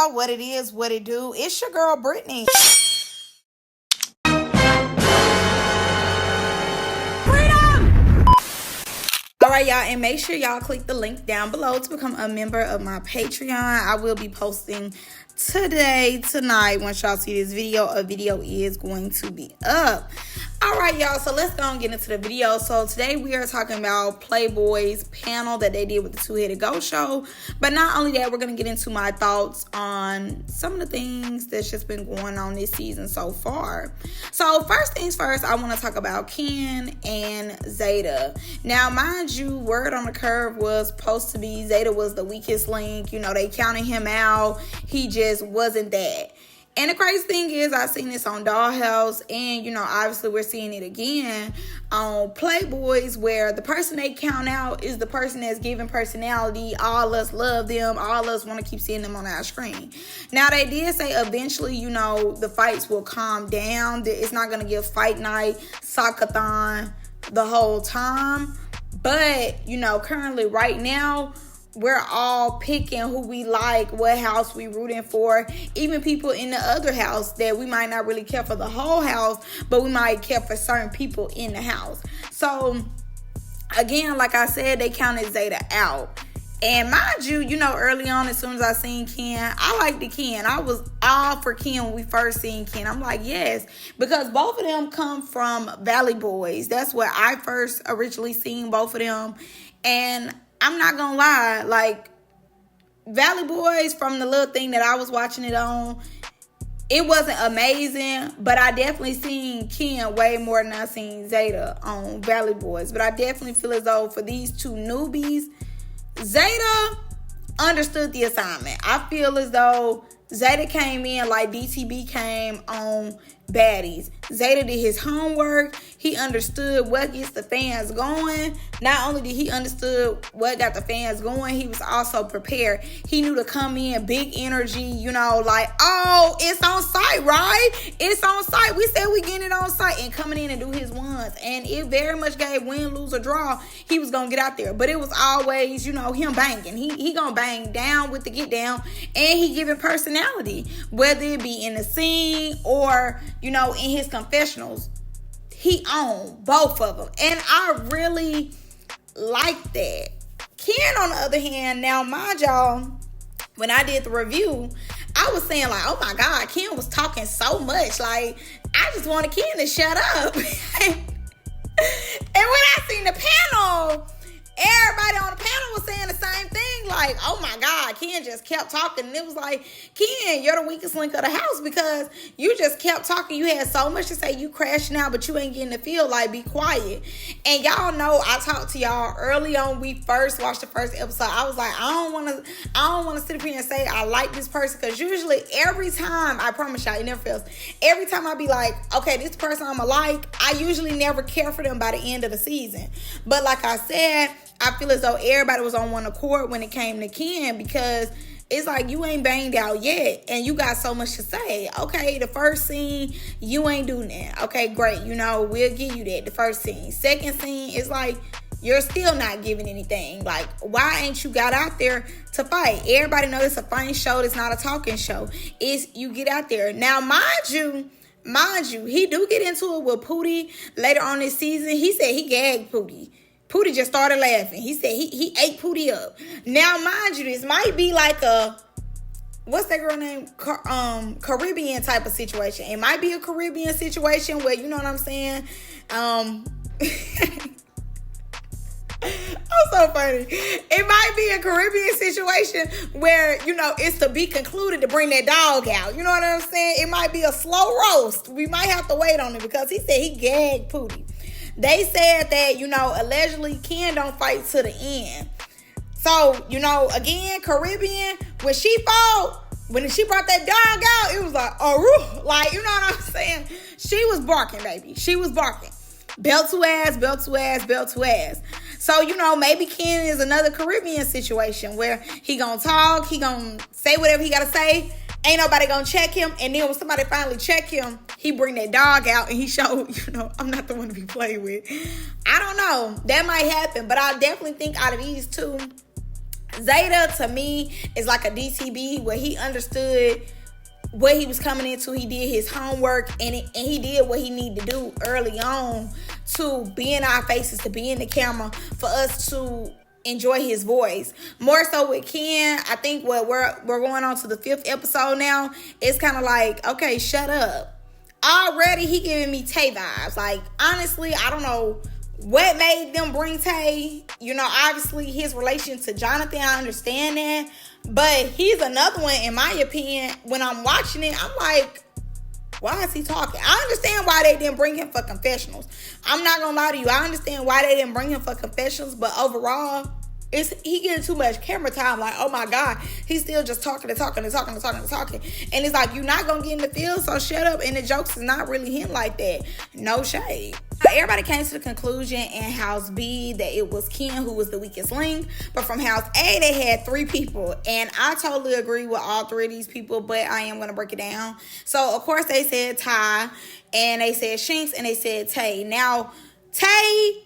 y'all? What it is, what it do? It's your girl, Brittany. Alright, y'all, and make sure y'all click the link down below to become a member of my Patreon. I will be posting tonight. Once y'all see this video, a video is going to be up. Alright, y'all, so let's go and get into the video. So today we are talking about Playboy's panel that they did with the Two-Headed Ghost Show. But not only that, we're going to get into my thoughts on some of the things that's just been going on this season so far. So first things first, I want to talk about Ken and Zeta. Now, mind you, word on the curve was supposed to be Zeta was the weakest link. You know, they counted him out. He just wasn't that. And the crazy thing is, I've seen this on Dollhouse, and, you know, obviously we're seeing it again on Playboys, where the person they count out is the person that's giving personality. All us love them. All us want to keep seeing them on our screen. Now, they did say eventually, you know, the fights will calm down. It's not going to give fight night, soccer-thon the whole time. But, you know, currently right now, we're all picking who we like, what house we rooting for. Even people in the other house that we might not really care for the whole house, but we might care for certain people in the house. So, again, like I said, they counted Zeta out. And mind you, you know, early on, as soon as I seen Ken, I liked the Ken. I was all for Ken when we first seen Ken. I'm like, yes, because both of them come from Valley Boys. That's where I first originally seen both of them. And I'm not gonna lie, like, Valley Boys, from the little thing that I was watching it on, it wasn't amazing, but I definitely seen Ken way more than I seen Zeta on Valley Boys. But I definitely feel as though for these two newbies, Zeta understood the assignment. I feel as though Zeta came in like DTB came on Baddies. Zeta did his homework. He understood what gets the fans going. Not only did he understood what got the fans going, he was also prepared. He knew to come in, big energy, you know, like, oh, it's on site, right? It's on site. We said we getting it on site, and coming in and do his ones. And it very much gave win, lose, or draw. He was going to get out there. But it was always, you know, him banging. He going to bang down with the get down, and he giving personality, whether it be in the scene or, you know, in his confessionals. He owned both of them. And I really like that. Ken, on the other hand, now mind y'all, when I did the review, I was saying like, oh my God, Ken was talking so much. Like, I just wanted Ken to shut up. And when I seen the panel, everybody on the panel was saying the same thing. Like, oh my God, Ken just kept talking. And it was like, Ken, you're the weakest link of the house because you just kept talking. You had so much to say. You crashing out, but you ain't getting the feel. Like, be quiet. And y'all know I talked to y'all early on. We first watched the first episode. I was like, I don't want to sit up here and say I like this person, because usually every time, I promise y'all, it never fails. Every time I be like, okay, this person I'm like, I usually never care for them by the end of the season. But like I said, I feel as though everybody was on one accord when it came to Ken, because it's like, you ain't banged out yet and you got so much to say. Okay, the first scene, you ain't doing that. Okay, great. You know, we'll give you that. The first scene. Second scene, it's like, you're still not giving anything. Like, why ain't you got out there to fight? Everybody knows it's a fighting show. It's not a talking show. It's you get out there. Now, mind you, he do get into it with Pootie later on this season. He said he gagged Pootie. Pootie just started laughing. He said he ate Pootie up. Now, mind you, this might be like a, what's that girl name? Caribbean type of situation. It might be a Caribbean situation where, you know what I'm saying? I'm so funny. It might be a Caribbean situation where, you know, it's to be concluded to bring that dog out. You know what I'm saying? It might be a slow roast. We might have to wait on it, because he said he gagged Pootie. They said that, you know, allegedly Ken don't fight to the end. So, you know, again, Caribbean, when she fought, when she brought that dog out, it was like, oh, like, you know what I'm saying? She was barking, baby. She was barking. Belt to ass, belt to ass, belt to ass. So, you know, maybe Ken is another Caribbean situation where he gonna talk, he gonna say whatever he gotta say. Ain't nobody gonna check him. And then when somebody finally check him, he bring that dog out and he show, you know, I'm not the one to be played with. I don't know. That might happen. But I definitely think out of these two, Zeta, to me, is like a DTB where he understood what he was coming into. He did his homework, and he did what he needed to do early on to be in our faces, to be in the camera, for us to enjoy his voice. More so with Ken, I think what we're going on to the 5th episode now. It's kind of like, okay, shut up. Already he giving me Tay vibes. Like, honestly, I don't know what made them bring Tay. You know, obviously his relation to Jonathan, I understand that. But he's another one, in my opinion, when I'm watching it, I'm like, why is he talking? I understand why they didn't bring him for confessionals. I'm not going to lie to you. I understand why they didn't bring him for confessionals. But overall, he getting too much camera time. Like, oh my God, he's still just talking and talking and talking and talking and talking. And it's like, you're not going to get in the field, so shut up. And the jokes is not really him like that. No shade. Everybody came to the conclusion in House B that it was Ken who was the weakest link. But from House A, they had 3 people. And I totally agree with all 3 of these people, but I am going to break it down. So, of course, they said Ty, and they said Shinx, and they said Tay. Now, Tay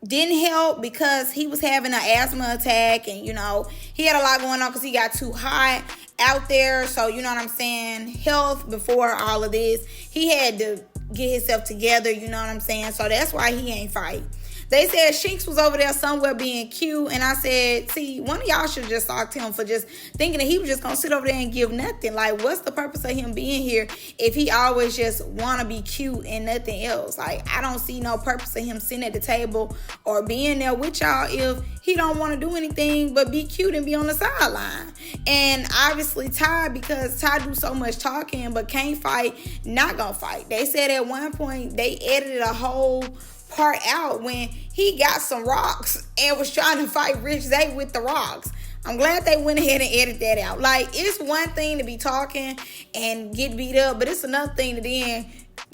didn't help because he was having an asthma attack, and, you know, he had a lot going on because he got too hot out there. So, you know what I'm saying? Health before all of this. He had to get himself together, you know what I'm saying? So that's why he ain't fight. They said Shinx was over there somewhere being cute, and I said, see, one of y'all should just talk to him for just thinking that he was just gonna sit over there and give nothing. Like, what's the purpose of him being here if he always just wanna be cute and nothing else? Like, I don't see no purpose of him sitting at the table or being there with y'all if he don't want to do anything but be cute and be on the sideline. And obviously Ty, because Ty do so much talking but can't fight, not gonna fight. They said at one point they edited a whole part out when he got some rocks and was trying to fight Rich Zay with the rocks. I'm glad they went ahead and edited that out. Like, it's one thing to be talking and get beat up, but it's another thing to then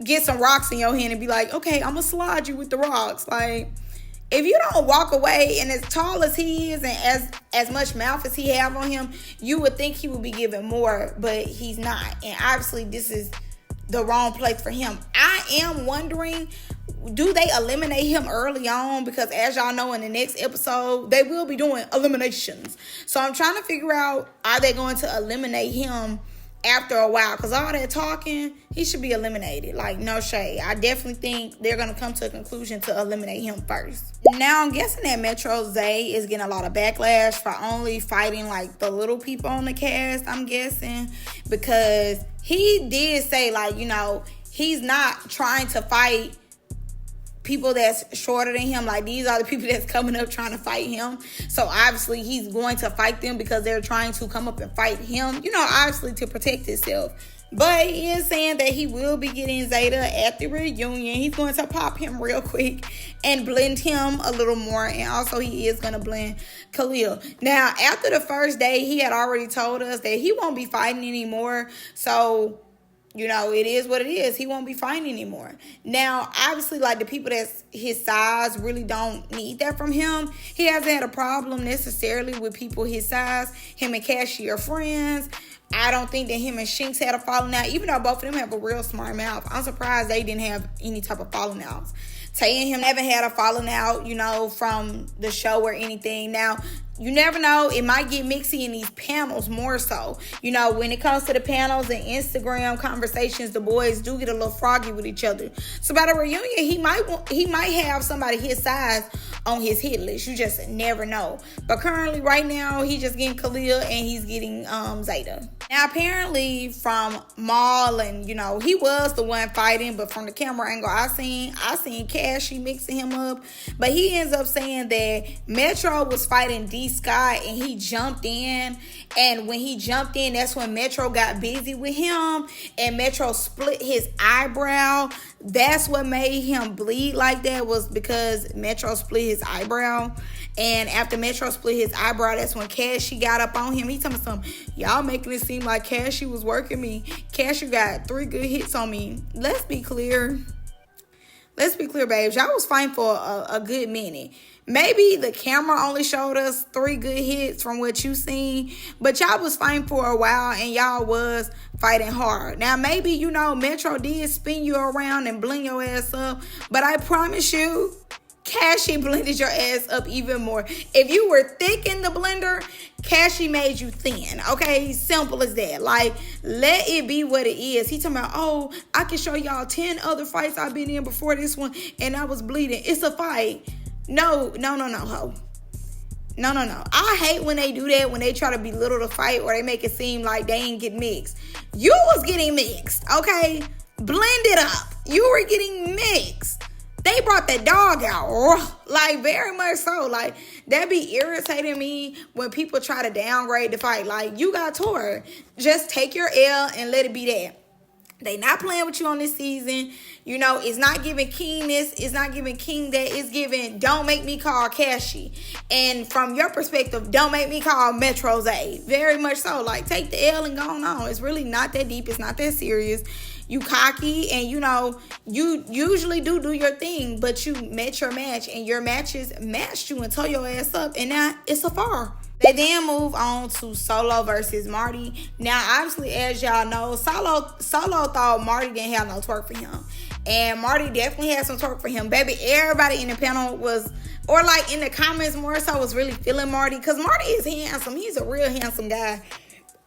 get some rocks in your hand and be like, okay, I'm gonna slide you with the rocks. Like, if you don't walk away, and as tall as he is and as much mouth as he have on him, you would think he would be giving more, but he's not. And obviously this is the wrong place for him. I am wondering, do they eliminate him early on? Because as y'all know, in the next episode, they will be doing eliminations. So I'm trying to figure out, are they going to eliminate him after a while? Because all that talking, he should be eliminated. Like, no shade. I definitely think they're going to come to a conclusion to eliminate him first. Now, I'm guessing that Metro Zay is getting a lot of backlash for only fighting, like, the little people on the cast, I'm guessing. Because he did say, like, you know, he's not trying to fight people that's shorter than him. Like, these are the people that's coming up trying to fight him. So obviously he's going to fight them because they're trying to come up and fight him, you know, obviously to protect himself. But he is saying that he will be getting Zeta at the reunion. He's going to pop him real quick and blend him a little more. And also he is going to blend Khalil. Now, after the first day, he had already told us that he won't be fighting anymore. So, you know, it is what it is. He won't be fighting anymore. Now, obviously, like, the people that's his size really don't need that from him. He hasn't had a problem necessarily with people his size. Him and Cashy are friends. I don't think that him and Shinx had a falling out, even though both of them have a real smart mouth. I'm surprised they didn't have any type of falling outs. Tay and him haven't had a falling out, you know, from the show or anything. Now, you never know. It might get mixy in these panels more so. You know, when it comes to the panels and Instagram conversations, the boys do get a little froggy with each other. So by the reunion, he might have somebody his size on his hit list. You just never know. But currently, right now, he's just getting Khalil and he's getting Zeta. Now, apparently, from Maul, and, you know, he was the one fighting, but from the camera angle I seen Cashy mixing him up. But he ends up saying that Metro was fighting D-Scott and he jumped in. And when he jumped in, that's when Metro got busy with him. And Metro split his eyebrow. That's what made him bleed like that, was because Metro split his eyebrow. And after Metro split his eyebrow, that's when Cashy got up on him. He told me something, y'all making it seem like Cashy was working me. Cashy got 3 good hits on me. Let's be clear. Let's be clear, babes. Y'all was fighting for a good minute. Maybe the camera only showed us 3 good hits from what you seen, but y'all was fighting for a while and y'all was fighting hard. Now, maybe, you know, Metro did spin you around and bling your ass up, but I promise you, Cashy blended your ass up even more. If you were thick in the blender, Cashy made you thin. Okay, simple as that. Like, let it be what it is. He talking about, oh, I can show y'all 10 other fights I've been in before this one, and I was bleeding. It's a fight. No, ho. No. I hate when they do that, when they try to belittle the fight or they make it seem like they ain't get mixed. You was getting mixed, okay? Blend it up. You were getting mixed. They brought that dog out, like, very much so. Like, that be irritating me when people try to downgrade the fight. Like, you got tore. Just take your L and let it be that. They not playing with you on this season. You know, it's not giving King this. It's not giving King that. It's giving, don't make me call Cashy. And from your perspective, don't make me call Metro's A. Very much so. Like, take the L and go on. It's really not that deep. It's not that serious. You cocky, and you know, you usually do your thing, but you met your match, and your matches matched you and tore your ass up, and now it's a far. They then move on to Solo versus Marty. Now, obviously, as y'all know, Solo thought Marty didn't have no twerk for him. And Marty definitely had some twerk for him. Baby, everybody in the panel was, or like in the comments more so, was really feeling Marty. Because Marty is handsome. He's a real handsome guy.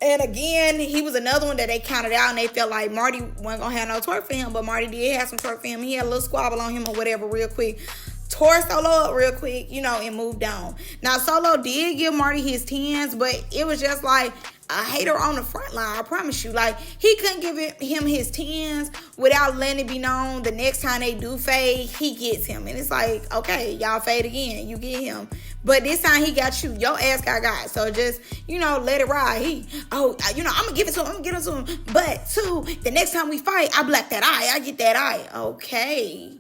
And again, he was another one that they counted out, and they felt like Marty wasn't going to have no twerk for him. But Marty did have some twerk for him. He had a little squabble on him or whatever real quick. Tore Solo up real quick, you know, and moved on. Now, Solo did give Marty his 10s, but it was just like a hater on the front line, I promise you. Like, he couldn't give him his 10s without letting it be known the next time they do fade, he gets him. And it's like, okay, y'all fade again, you get him. But this time he got you. Your ass got. So just, you know, let it ride. I'm going to give it to him. But, two, the next time we fight, I black that eye. I get that eye. Okay.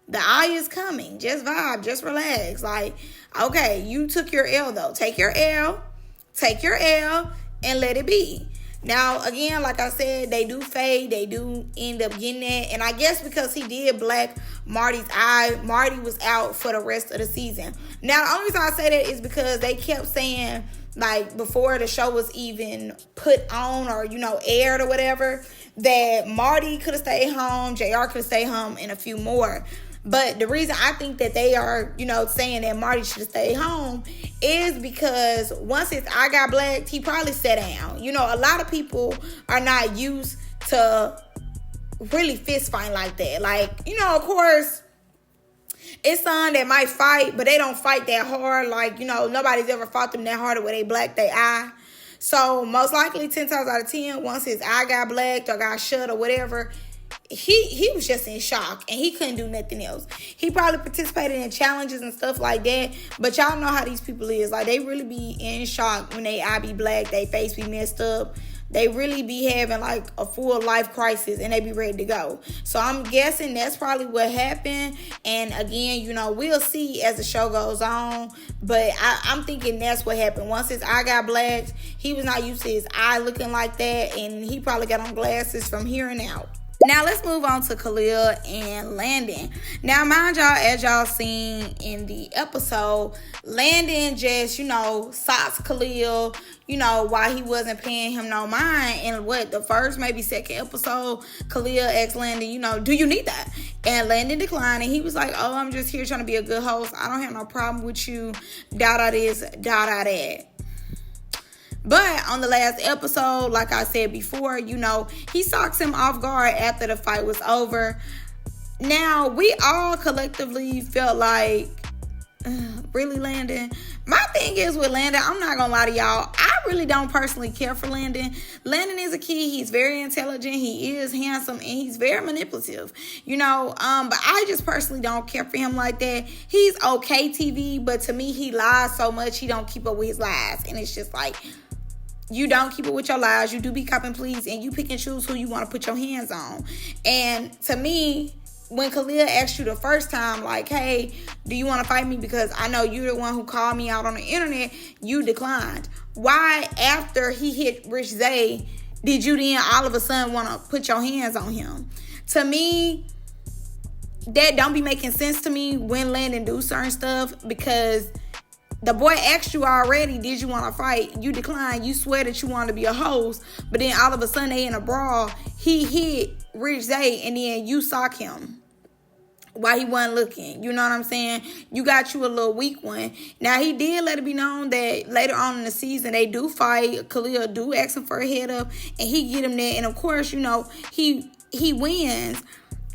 The eye is coming. Just vibe. Just relax. Like, okay, you took your L, though. Take your L, and let it be. Now, again, like I said, they do fade. They do end up getting that. And I guess because he did black Marty's eye, Marty was out for the rest of the season. Now, the only reason I say that is because they kept saying, like, before the show was even put on or, you know, aired or whatever, that Marty could have stayed home, JR could have stayed home, and a few more. But the reason I think that they are, you know, saying that Marty should have stayed home is because once his eye got blacked, he probably sat down. You know, a lot of people are not used to really fist fighting like that. Like, you know, of course, it's some that might fight, but they don't fight that hard. Like, you know, nobody's ever fought them that hard where they black their eye. So most likely 10 times out of 10, once his eye got blacked or got shut or whatever, he was just in shock and he couldn't do nothing else. He probably participated in challenges and stuff like that, but y'all know how these people is. Like, they really be in shock when they eye be black, they face be messed up. They really be having like a full life crisis and they be ready to go. So I'm guessing that's probably what happened. And again, you know, we'll see as the show goes on. But I'm thinking that's what happened. Once his eye got blacked, he was not used to his eye looking like that. And he probably got on glasses from here and out. Now, let's move on to Khalil and Landon. Now, mind y'all, as y'all seen in the episode, Landon just, you know, socks Khalil, you know, why he wasn't paying him no mind. And the first, maybe second episode, Khalil asked Landon, you know, do you need that? And Landon declined, and he was like, oh, I'm just here trying to be a good host. I don't have no problem with you, this, that. But on the last episode, like I said before, you know, he socks him off guard after the fight was over. Now, we all collectively felt like, really, Landon? My thing is with Landon, I'm not going to lie to y'all, I really don't personally care for Landon. Landon is a kid. He's very intelligent. He is handsome, and he's very manipulative, you know. But I just personally don't care for him like that. He's okay TV, but to me, he lies so much, he don't keep up with his lies. And it's just like, you don't keep it with your lies. You do be cop and please, and you pick and choose who you want to put your hands on. And to me, when Khalil asked you the first time, like, hey, do you want to fight me because I know you're the one who called me out on the internet, you declined. Why, after he hit Rich Zay, did you then all of a sudden want to put your hands on him? To me, that don't be making sense to me when Landon do certain stuff, because the boy asked you already, did you want to fight? You declined. You swear that you wanted to be a host, but then all of a sudden they in a brawl. He hit Rich Zay, and then you sock him. Why he wasn't looking. You know what I'm saying? You got you a little weak one. Now, he did let it be known that later on in the season, they do fight. Khalil do ask him for a head up, and he get him there. And, of course, you know, he wins.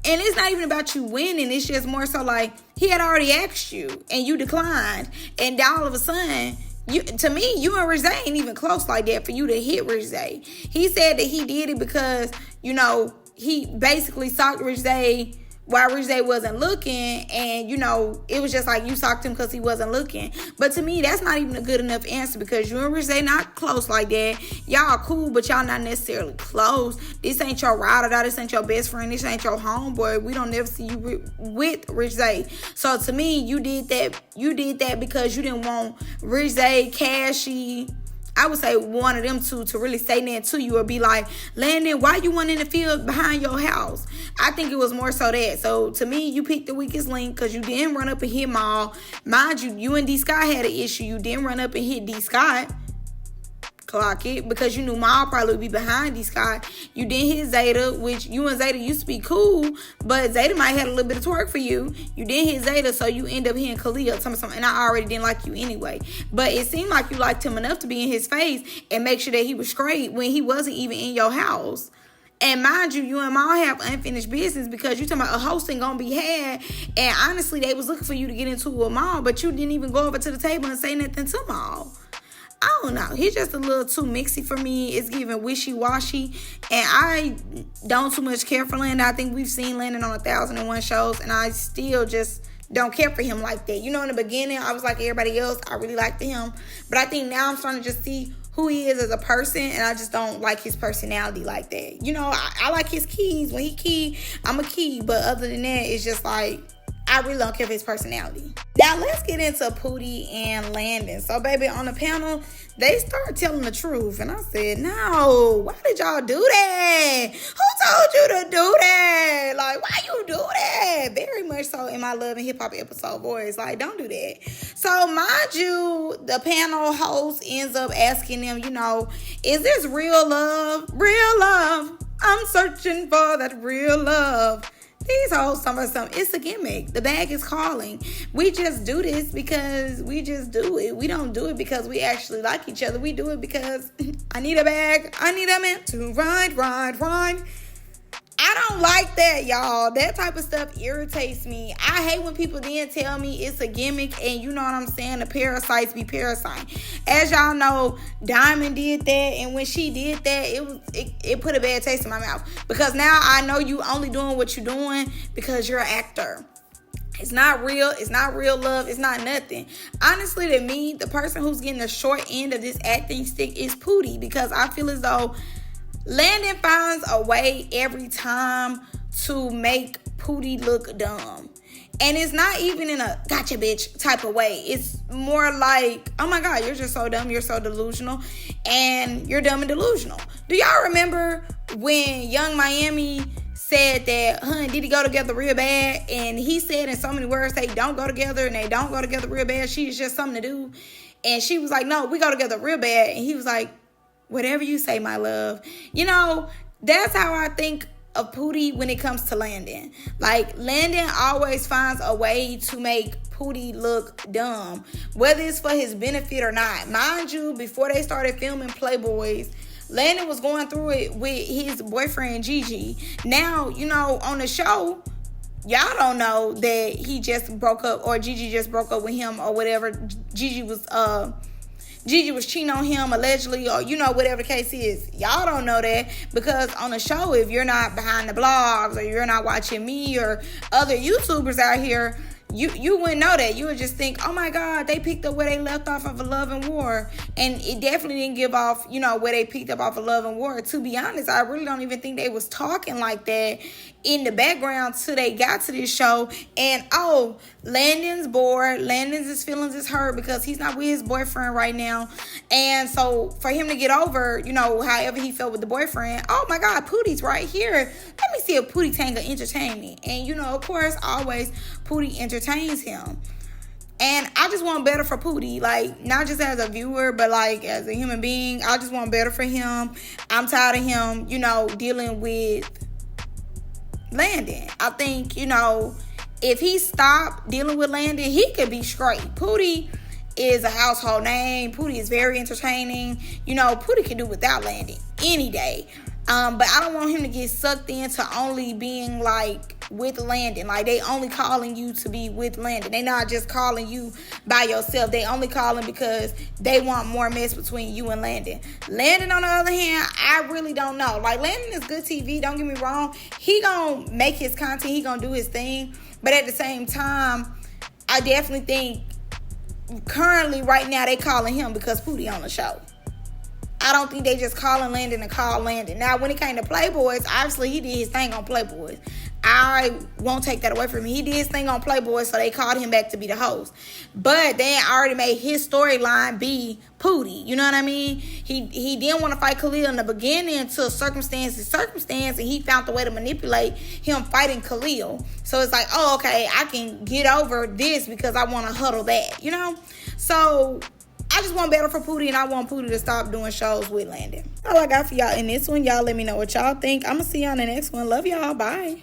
And it's not even about you winning. It's just more so like he had already asked you, and you declined. And all of a sudden, to me, you and Rizé ain't even close like that for you to hit Rizé. He said that he did it because, you know, he basically socked Rizé while Rizé wasn't looking, and, you know, it was just like you socked him because he wasn't looking. But to me, that's not even a good enough answer, because you and Rizé not close like that. Y'all cool, but y'all not necessarily close. This ain't your ride or die. This ain't your best friend. This ain't your homeboy. We don't never see you with Rizé. So to me, you did that because you didn't want Rizé, Cashy, I would say one of them two, to really say that to you or be like, Landon, why you went in the field behind your house? I think it was more so that. So to me, you picked the weakest link because you didn't run up and hit Maul. Mind you, you and D Scott had an issue. You didn't run up and hit D Scott. Clock it, because you knew Maul probably would be behind D Scott. You didn't hit Zeta, which you and Zeta used to be cool, but Zeta might have had a little bit of twerk for you. You didn't hit Zeta, so you end up hitting Khalil, something, and I already didn't like you anyway. But it seemed like you liked him enough to be in his face and make sure that he was straight when he wasn't even in your house. And mind you, you and Maul have unfinished business, because you talking about a hosting gonna be had. And honestly, they was looking for you to get into a Maul, but you didn't even go over to the table and say nothing to Maul. I don't know. He's just a little too mixy for me. It's giving wishy-washy. And I don't too much care for Landon. I think we've seen Landon on 1,001 shows, and I still just don't care for him like that. You know, in the beginning, I was like everybody else. I really liked him. But I think now I'm starting to just see who he is as a person, and I just don't like his personality like that. You know, I like his keys. When he key, I'm a key. But other than that, it's just like, I really don't care for his personality. Now, let's get into Pootie and Landon. So, baby, on the panel, they started telling the truth. And I said, no, why did y'all do that? Who told you to do that? Like, why you do that? Very much so in my Love and Hip Hop episode voice. Like, don't do that. So, mind you, the panel host ends up asking them, you know, is this real love? Real love. I'm searching for that real love. These hoes talking about something. It's a gimmick. The bag is calling. We just do this because we just do it. We don't do it because we actually like each other. We do it because I need a bag. I need a man to ride. I don't like that, y'all. That type of stuff irritates me. I hate when people then tell me it's a gimmick, and you know what I'm saying, the parasites be parasiting. As y'all know, Diamond did that, and when she did that, it put a bad taste in my mouth, because now I know you only doing what you're doing because you're an actor. It's not real. It's not real love. It's not nothing. Honestly, to me, the person who's getting the short end of this acting stick is Pootie, because I feel as though Landon finds a way every time to make Pootie look dumb. And it's not even in a gotcha bitch type of way. It's more like, oh my God, you're just so dumb. You're so delusional. And you're dumb and delusional. Do y'all remember when Young Miami said that her and Diddy go together real bad? And he said in so many words, they don't go together, and they don't go together real bad. She's just something to do. And she was like, no, we go together real bad. And he was like, whatever you say, my love. You know, that's how I think of Pootie when it comes to Landon. Like, Landon always finds a way to make Pootie look dumb, whether it's for his benefit or not. Mind you, before they started filming Playboys, Landon was going through it with his boyfriend Gigi. Now, you know, on the show, y'all don't know that he just broke up, or Gigi just broke up with him, or whatever. Gigi was cheating on him allegedly, or you know, whatever the case is. Y'all don't know that, because on the show, if you're not behind the blogs, or you're not watching me or other YouTubers out here, you wouldn't know that. You would just think, oh my God, they picked up where they left off of A Love and War. And it definitely didn't give off, you know, where they picked up off of Love and War. To be honest, I really don't even think they was talking like that in the background till they got to this show. And oh, Landon's bored. Landon's feelings is hurt because he's not with his boyfriend right now. And so for him to get over, you know, however he felt with the boyfriend, oh my God, Pootie's right here. Let me see if Pootie Tanga entertain me. And you know, of course, always Pootie entertains him. And I just want better for Pootie, like, not just as a viewer, but like as a human being. I just want better for him. I'm tired of him, you know, dealing with Landon. I think, you know, if he stopped dealing with Landon, he could be straight. Pootie is a household name. Pootie is very entertaining. You know, Pootie can do without Landon any day. But I don't want him to get sucked into only being like with Landon. Like, they only calling you to be with Landon. They not just calling you by yourself. They only calling because they want more mess between you and Landon. Landon, on the other hand, I really don't know. Like, Landon is good TV. Don't get me wrong. He gonna make his content. He gonna do his thing. But at the same time, I definitely think currently right now they calling him because Pootie on the show. I don't think they just calling Landon and call Landon. Now, when it came to Playboys, obviously he did his thing on Playboys. I won't take that away from him. He did his thing on Playboy, so they called him back to be the host. But they already made his storyline be Pootie. You know what I mean? He didn't want to fight Khalil in the beginning until circumstance, and he found the way to manipulate him fighting Khalil. So it's like, oh, okay, I can get over this because I want to huddle that, you know? So I just want better for Pootie, and I want Pootie to stop doing shows with Landon. All I got for y'all in this one. Y'all let me know what y'all think. I'm going to see y'all in the next one. Love y'all. Bye.